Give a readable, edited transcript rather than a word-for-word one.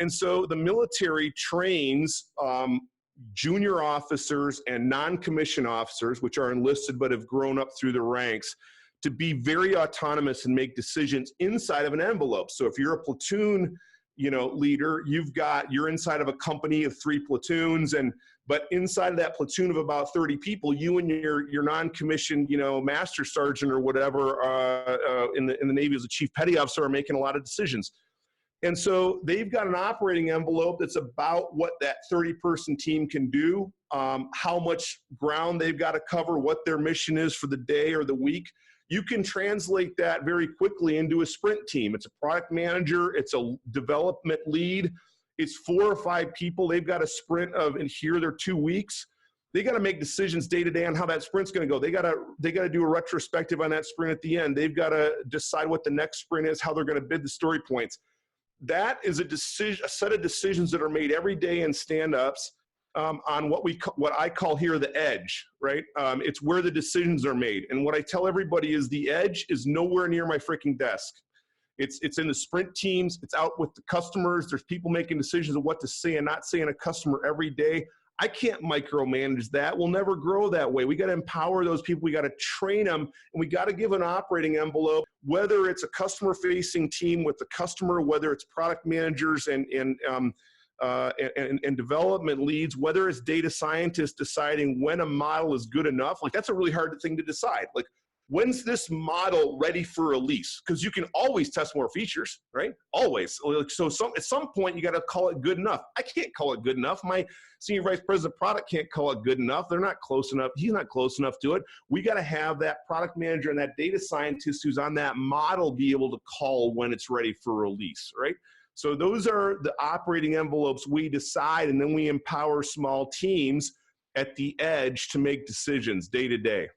And so the military trains junior officers and non-commissioned officers, which are enlisted but have grown up through the ranks, to be very autonomous and make decisions inside of an envelope. So if you're a platoon, leader, you're inside of a company of 3 platoons, but inside of that platoon of about 30 people, you and your non-commissioned, master sergeant or whatever in the Navy as a chief petty officer are making a lot of decisions. And so they've got an operating envelope that's about what that 30-person team can do, how much ground they've got to cover, what their mission is for the day or the week. You can translate that very quickly into a sprint team. It's a product manager, it's a development lead, it's 4 or 5 people. They've got a sprint of, and here they're 2 weeks. They got to make decisions day to day on how that sprint's going to go. They got to do a retrospective on that sprint at the end. They've got to decide what the next sprint is, how they're going to bid the story points. That is a set of decisions that are made every day in stand-ups on what I call here the edge, right? It's where the decisions are made. And what I tell everybody is the edge is nowhere near my freaking desk. It's in the sprint teams. It's out with the customers. There's people making decisions of what to say and not say in a customer every day. I can't micromanage that. We'll never grow that way. We got to empower those people. We got to train them, and we got to give an operating envelope, whether it's a customer-facing team with the customer, whether it's product managers and development leads, whether it's data scientists deciding when a model is good enough. Like, that's a really hard thing to decide. Like, when's this model ready for release? Because you can always test more features, right? Always. So at some point, you got to call it good enough. I can't call it good enough. My senior vice president of product can't call it good enough. They're not close enough. He's not close enough to it. We got to have that product manager and that data scientist who's on that model be able to call when it's ready for release, right? So those are the operating envelopes we decide, and then we empower small teams at the edge to make decisions day to day.